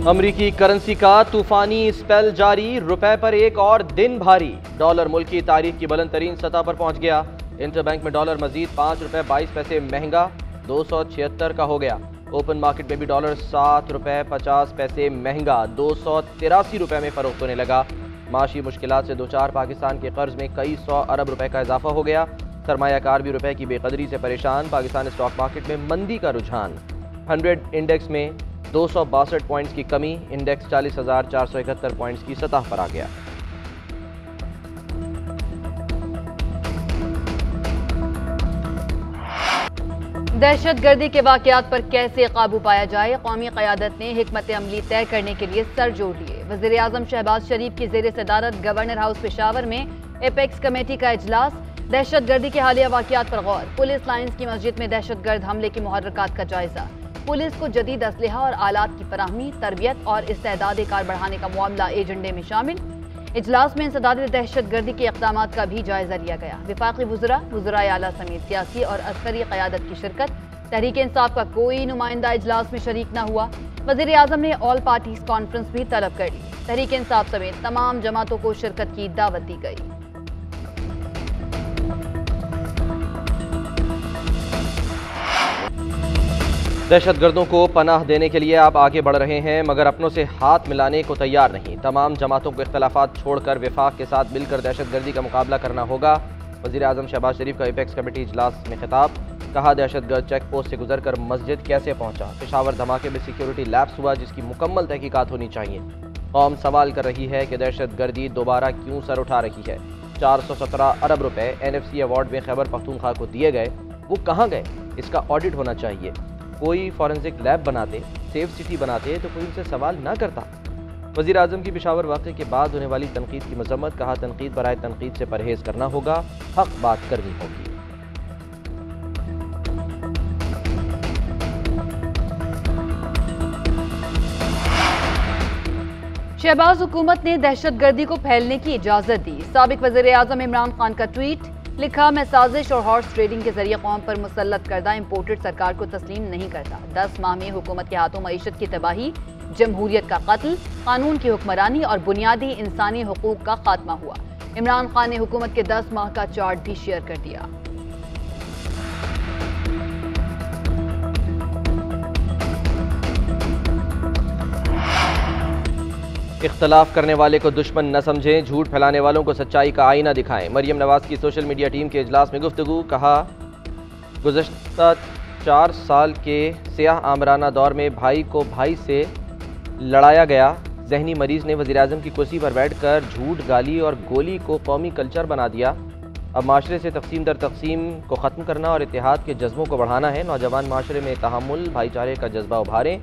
अमरीकी करेंसी का तूफानी स्पेल जारी, रुपए पर एक और दिन भारी। डॉलर मुल्क की तारीख की बुलंद तरीन सतह पर पहुंच गया। इंटरबैंक में डॉलर मजीद 5 रुपए 22 पैसे महंगा 276 का हो गया। ओपन मार्केट में भी डॉलर 7 रुपए 50 पैसे महंगा 283 रुपए में फरोख्त होने लगा। माशी मुश्किलात से दो चार पाकिस्तान के कर्ज में कई 100 अरब रुपए का इजाफा हो गया। सरमायाकार भी रुपए की बेकदरी से परेशान। पाकिस्तान स्टॉक मार्केट में मंदी का रुझान। 100 इंडेक्स में 262 पॉइंट्स की कमी। इंडेक्स 40,471 पॉइंट्स की सतह पर आ गया। दहशतगर्दी के वाकयात पर कैसे काबू पाया जाए, कौमी क़यादत ने हिकमत अमली तय करने के लिए सर जोड़ लिए। वज़ीर आज़म शहबाज शरीफ की ज़ेर सदारत गवर्नर हाउस पेशावर में एपेक्स कमेटी का इजलास। दहशतगर्दी के हालिया वाकयात पर गौर। पुलिस लाइन्स की मस्जिद में दहशतगर्द हमले की मुहर्रकात का जायजा। पुलिस को जदीद असलहा और आलात की फराहमी, तरबियत और इस्तेदाद कार बढ़ाने का मामला एजेंडे में शामिल। इजलास में इंसदाद दहशतगर्दी के इक़दामात का भी जायजा लिया गया। वफाकी वज़राए आला समेत सियासी और अस्करी क़यादत की शिरकत। तहरीक इंसाफ का कोई नुमाइंदा इजलास में शरीक न हुआ। वज़ीर आज़म ने ऑल पार्टीज कॉन्फ्रेंस भी तलब कर ली। तहरीक इंसाफ समेत तमाम जमातों को शिरकत की दावत दी गई। दहशतगर्दों को पनाह देने के लिए आप आगे बढ़ रहे हैं, मगर अपनों से हाथ मिलाने को तैयार नहीं। तमाम जमातों को इख्तलाफात छोड़कर वफाक के साथ मिलकर दहशतगर्दी का मुकाबला करना होगा। वज़ीर आज़म शहबाज शरीफ का एपेक्स कमेटी इजलास में खिताब। कहा, दहशतगर्द चेक पोस्ट से गुजरकर मस्जिद कैसे पहुंचा। पेशावर धमाके में सिक्योरिटी लैप्स हुआ, जिसकी मुकम्मल तहकीकात होनी चाहिए। कौम सवाल कर रही है कि दहशतगर्दी दोबारा क्यों सर उठा रही है। 417 अरब रुपए NFC अवार्ड में खैबर पख्तूनख्वा को दिए गए, वो कहाँ गए? इसका ऑडिट होना चाहिए। कोई फॉरेंसिक लैब बनाते, सेफ सिटी बनाते तो कोई उनसे सवाल ना करता। वज़ीर आज़म की पेशावर वाक़े के बाद होने वाली तनकीद की मज़म्मत। कहा, तनकीद बराए तनकीद से परहेज़ करना होगा, हक़ बात करनी होगी। शहबाज हुकूमत ने दहशतगर्दी को फैलने की इजाज़त दी। साबिक वज़ीर आज़म इमरान खान का ट्वीट। लिखा, मैं साजिश और हॉर्स ट्रेडिंग के जरिए कौम पर मुसल्लत करदा इम्पोर्टेड सरकार को तस्लीम नहीं करता। 10 माह में हुकूमत के हाथों मईशत की तबाही, जमहूरियत का कत्ल, कानून की हुक्मरानी और बुनियादी इंसानी हुकूक का खात्मा हुआ। इमरान खान ने हुकूमत के 10 माह का चार्ट भी शेयर कर दिया। इख्तलाफ करने वाले को दुश्मन न समझें, झूठ फैलाने वालों को सच्चाई का आईना दिखाएं। मरियम नवाज की सोशल मीडिया टीम के इजलास में गुफ्तगू। कहा, गुज़श्ता 4 साल के सियाह आमराना दौर में भाई को भाई से लड़ाया गया। जहनी मरीज ने वज़ीर आज़म की कुर्सी पर बैठकर झूठ, गाली और गोली को कौमी कल्चर बना दिया। अब माशरे से तकसीम दर तकसीम को ख़त्म करना और इत्तेहाद के जज्बों को बढ़ाना है। नौजवान माशरे में तहम्मुल, भाईचारे का जज्बा उभारें।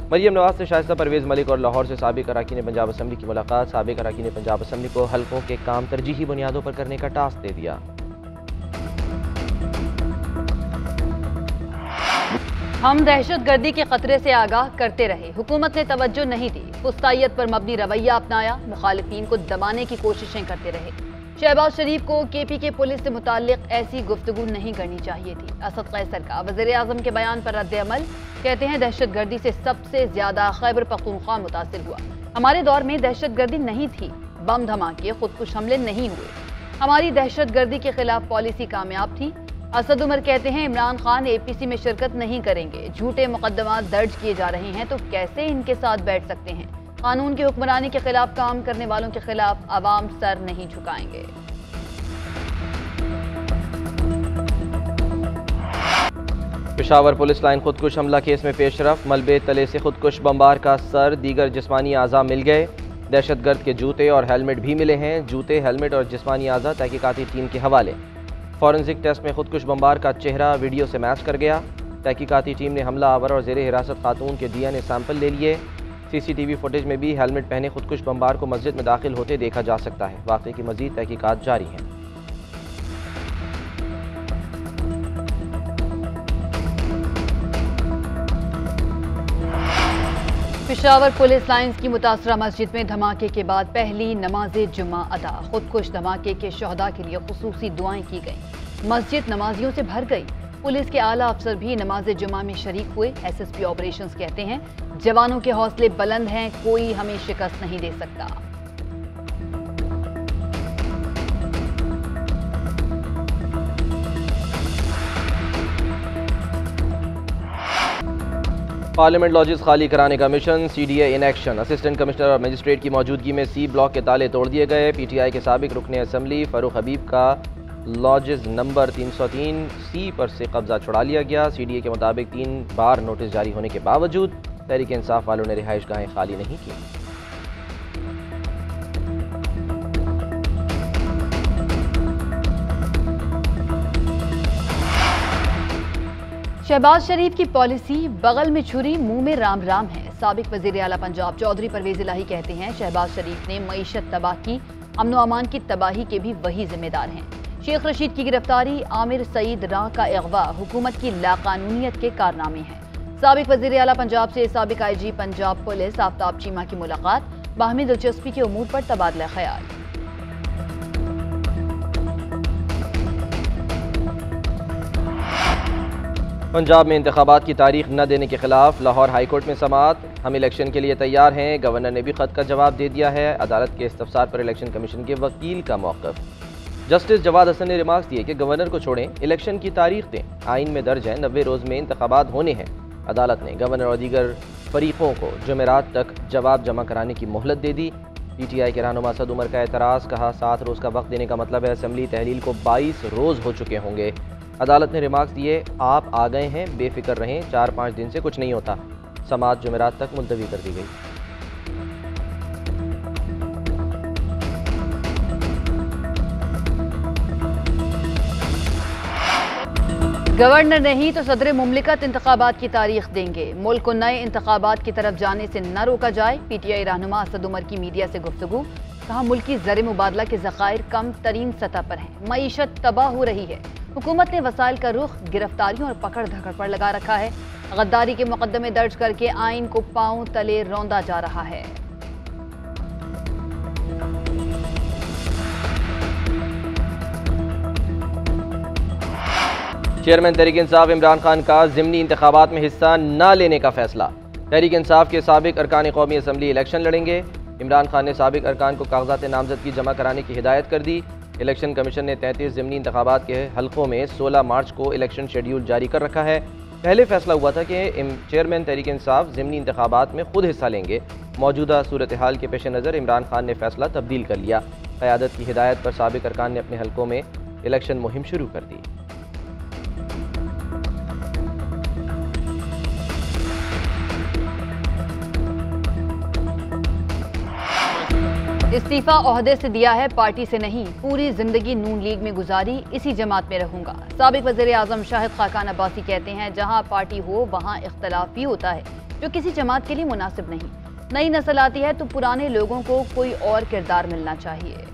मरियम नवाज से शाइस्ता परवेज़ मलिक और लाहौर से साबिक अरकान पंजाब असम्बली की मुलाकात। साबिक अरकान पंजाब असम्बली को हल्कों के काम तरजीही बुनियादों पर करने का टास्क दे दिया। हम दहशतगर्दी के खतरे से आगाह करते रहे, हुकूमत ने तवज्जो नहीं दी। फुस्तायत पर मबनी रवैया अपनाया, मुखालिफिन को दबाने की कोशिशें करते रहे। शहबाज शरीफ को KPK पुलिस से मुताल्लिक ऐसी गुफ्तगू नहीं करनी चाहिए थी। असद कैसर का वज़ीर आज़म के बयान पर रद्द अमल। कहते हैं, दहशतगर्दी से सबसे ज्यादा खैबर पख्तूनख्वा मुतासिर हुआ। हमारे दौर में दहशतगर्दी नहीं थी, बम धमाके, खुदकुश हमले नहीं हुए। हमारी दहशतगर्दी के खिलाफ पॉलिसी कामयाब थी। असद उमर कहते हैं, इमरान खान APC में शिरकत नहीं करेंगे। झूठे मुकदमात दर्ज किए जा रहे हैं तो कैसे इनके साथ बैठ सकते हैं। कानून की हुक्मरानी के खिलाफ काम करने वालों के खिलाफ अवाम सर नहीं झुकाएंगे। पेशावर पुलिस लाइन खुदकुश हमला केस में पेशरफ। मलबे तले से खुदकुश बमबार का सर, दीगर जिस्मानी आज़ा मिल गए। दहशतगर्द के जूते और हेलमेट भी मिले हैं। जूते, हेलमेट और जिस्मानी आज़ा तहकीकाती टीम के हवाले। फॉरेंसिक टेस्ट में खुदकुश बमबार का चेहरा वीडियो से मैच कर गया। तहकीकाती टीम ने हमला आवर और ज़ेर हिरासत खातून के DNA सैंपल ले लिए। CCTV फुटेज में भी हेलमेट पहने खुदकुश बमबार को मस्जिद में दाखिल होते देखा जा सकता है। वाक़े की मज़ीद तहकीकात जारी हैं। पेशावर पुलिस लाइन्स की मुतासरा मस्जिद में धमाके के बाद पहली नमाज जुम्मा अदा। खुदकुश धमाके के शहदा के लिए खुसूसी दुआएं की गईं। मस्जिद नमाजियों से भर गई। पुलिस के आला अफसर भी नमाज जुम्मा में शरीक हुए। SSP ऑपरेशंस कहते हैं, जवानों के हौसले बुलंद हैं, कोई हमें शिकस्त नहीं दे सकता। पार्लियामेंट लॉजेस खाली कराने का mission, CDA in action. Assistant commissioner और मजिस्ट्रेट की मौजूदगी में C ब्लॉक के ताले तोड़ दिए गए। PTI के साबिक रुकने असम्बली फारूक हबीब का लॉजेस नंबर 303C पर से कब्जा छुड़ा लिया गया। CDA के मुताबिक 3 बार नोटिस जारी होने के बावजूद तहरीक इंसाफ वालों ने रिहाइश गाहें खाली नहीं की। शहबाज शरीफ की पॉलिसी बगल में छुरी मुंह में राम राम है। साबिक वजीर आला पंजाब चौधरी परवेज इलाही कहते हैं शहबाज शरीफ ने मईशत तबाह की, अमन व अमान की तबाही के भी वही जिम्मेदार हैं। शेख रशीद की गिरफ्तारी, आमिर सईद राह का अगवा हुकूमत की लाकानूनियत के कारनामे हैं। साबिक वजीर आला पंजाब से साबिक IG पंजाब पुलिस आफ्ताब चीमा की मुलाकात, बाहमी दिलचस्पी के उमूर पर तबादला ख्याल। पंजाब में इंतखाबात की तारीख न देने के खिलाफ लाहौर हाई कोर्ट में समाअत। हम इलेक्शन के लिए तैयार हैं, गवर्नर ने भी खत का जवाब दे दिया है। अदालत के इस्तफसार पर इलेक्शन कमीशन के वकील का मौक़िफ़। जस्टिस जवाद हसन ने रिमार्क्स दिए कि गवर्नर को छोड़ें, इलेक्शन की तारीख दें। आइन में दर्ज है 90 रोज़ में इंतखाबात होने हैं। अदालत ने गवर्नर और दीगर फरीकों को जुमेरात तक जवाब जमा कराने की मोहलत दे दी। PTI के रहनुमा असद उमर का एतराज़, कहा 7 रोज़ का वक्त देने का मतलब है असम्बली तहलील को 22 रोज़ हो चुके होंगे। अदालत ने रिमार्क्स दिए, आप आ गए हैं, बेफिक्र रहें, 4-5 दिन से कुछ नहीं होता। समाअत जुमेरात तक मुलतवी कर दी गई। गवर्नर नहीं तो सदर मुमलिकत इंतखाबात की तारीख देंगे। मुल्क को नए इंतखाबात की तरफ जाने से न रोका जाए। PTI रहनुमा असद उमर की मीडिया से गुफ्तगू, कहा मुल्की ज़र मुबादला के ज़खायर कम तरीन सतह पर हैं, मईशत तबाह हो रही है। हुकूमत ने वसाइल का रुख गिरफ्तारियों और पकड़ धकड़ पर लगा रखा है। गद्दारी के मुकदमे दर्ज करके आइन को पांव तले रौंदा जा रहा है। चेयरमैन तहरीक इंसाफ इमरान खान का ज़िमनी इंतखाबात में हिस्सा न लेने का फैसला। तहरीक इंसाफ के साबिक अरकान कौमी असम्बली इलेक्शन लड़ेंगे। इमरान खान ने साबिक अरकान को कागजात नामजदगी जमा कराने की हिदायत कर दी। इलेक्शन कमीशन ने 33 ज़िमनी इंतखाबात के हलकों में 16 मार्च को इलेक्शन शेड्यूल जारी कर रखा है। पहले फैसला हुआ था कि चेयरमैन तहरीक इंसाफ ज़िमनी इंतखाबात में खुद हिस्सा लेंगे। मौजूदा सूरत हाल के पेश नज़र इमरान खान ने फैसला तब्दील कर लिया। क़यादत की हिदायत पर साबिक अरकान ने अपने हलकों में इलेक्शन मुहिम शुरू कर दी। इस्तीफा ओहदे से दिया है, पार्टी से नहीं। पूरी जिंदगी नून लीग में गुजारी, इसी जमात में रहूंगा। साबिक वज़ीर आज़म शाहिद खाकान अब्बासी कहते हैं जहां पार्टी हो वहां इख्तलाफ भी होता है, जो किसी जमात के लिए मुनासिब नहीं। नई नस्ल आती है तो पुराने लोगों को कोई और किरदार मिलना चाहिए।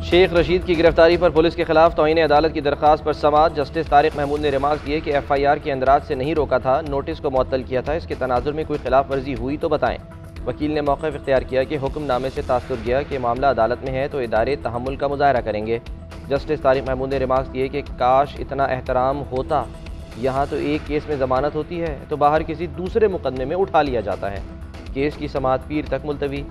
शेख रशीद की गिरफ्तारी पर पुलिस के खिलाफ तौहीन अदालत की दरख्वास्त पर समाअत। जस्टिस तारिक महमूद ने रिमार्क्स दिए कि FIR के अंदराज से नहीं रोका था, नोटिस को मुअत्तल किया था। इसके तनाजुर में कोई खिलाफ वर्जी हुई तो बताएं। वकील ने मौक़िफ़ इख्तियार किया कि हुक्मनामे से तासुर गया कि मामला अदालत में है तो इदारे तहम्मुल का मुज़ाहरा करेंगे। जस्टिस तारिक महमूद ने रिमार्क्स दिए कि काश इतना एहतराम होता, यहाँ तो एक केस में ज़मानत होती है तो बाहर किसी दूसरे मुकदमे में उठा लिया जाता है। केस की समाअत पीर तक मुलतवी।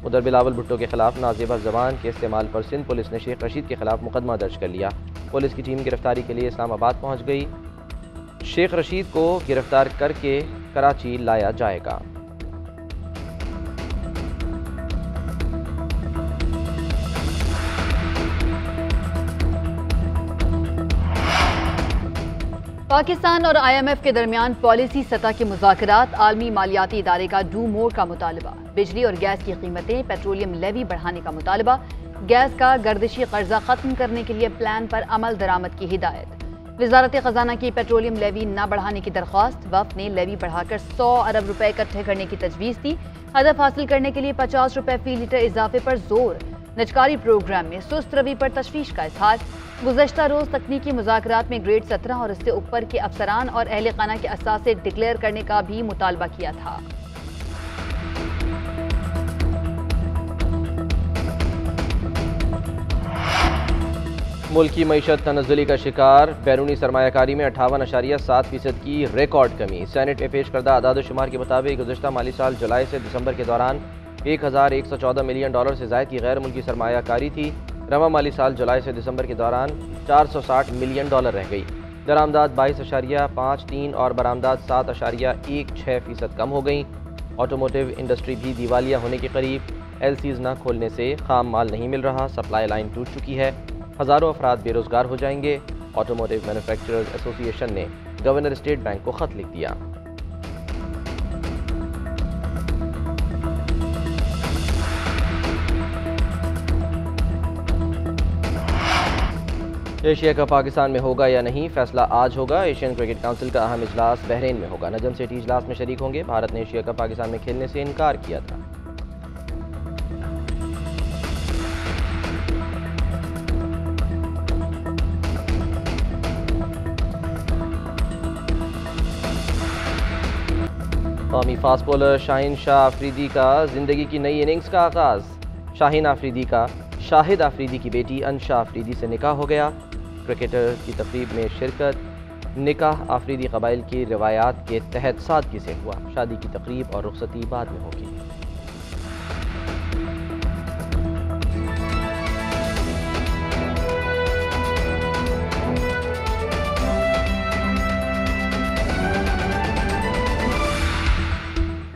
उधर बिलावल भुट्टो के खिलाफ नाज़ेबा ज़बान के इस्तेमाल पर सिंध पुलिस ने शेख रशीद के खिलाफ मुकदमा दर्ज कर लिया। पुलिस की टीम गिरफ्तारी के लिए इस्लामाबाद पहुँच गई। शेख रशीद को गिरफ्तार करके कराची लाया जाएगा। पाकिस्तान और IMF के दरमियान पॉलिसी सतह के मुज़ाकरात। आलमी मालियाती इदारे का डू मोर का मुतालबा। बिजली और गैस की कीमतें, पेट्रोलियम लेवी बढ़ाने का मुतालबा। गैस का गर्दिशी कर्जा खत्म करने के लिए प्लान पर अमल दरामद की हिदायत। वजारत खजाना की पेट्रोलियम लेवी न बढ़ाने की दरख्वास्त। वफ़द ने लेवी बढ़ाकर 100 अरब रुपए इकट्ठे करने की तजवीज़ दी। हदफ हासिल करने के लिए 50 रुपए फी लीटर इजाफे पर जोर। निजकारी प्रोग्राम में सुस्त रवि पर तशवीश का इजहार। गुज़श्ता रोज़ तकनीकी मुज़ाकरात में ग्रेड 17 और इससे ऊपर के अफसरान और अहले खाना के असासे डिक्लेयर करने का भी मुतालबा किया था। मुल्क की मईशत तनज़्ज़ुली का शिकार, बैरूनी सरमायाकारी में 58.7% की रिकॉर्ड कमी। सेनेट में पेश करदा आदाद-ओ-शुमार के मुताबिक गुज़श्ता माली साल जुलाई से दिसंबर के दौरान 1114 मिलियन डॉलर से ज़ायद की गैर मुल्की सरमायाकारी थी। रवा माली साल जुलाई से दिसंबर के दौरान 460 मिलियन डॉलर रह गई। दरामदाद 22.53 और बरामदाद 7.16% कम हो गई। ऑटोमोटिव इंडस्ट्री भी दिवालिया होने के करीब। एलसीज न खोलने से खाम माल नहीं मिल रहा, सप्लाई लाइन टूट चुकी है। हज़ारों अफराद बेरोज़गार हो जाएंगे। ऑटोमोटिव मैन्युफैक्चरर्स एसोसिएशन ने गवर्नर स्टेट बैंक को ख़त लिख दिया। एशिया कप पाकिस्तान में होगा या नहीं, फैसला आज होगा। एशियन क्रिकेट काउंसिल का अहम इजलास बहरीन में होगा। नजम सेठी इजलास में शरीक होंगे। भारत ने एशिया कप पाकिस्तान में खेलने से इनकार किया था। कौमी फास्ट बॉलर शाहिन शाह आफरीदी का जिंदगी की नई इनिंग्स का आगाज। शाहिन आफरीदी का शाहिद आफरीदी की बेटी अंशा आफरीदी से निकाह हो गया। क्रिकेटर की तकरीब में शिरकत। निकाह आफरीदी कबाइल की रिवायात के तहत सादगी से हुआ। शादी की तकरीब और रुखसती बाद में होगी।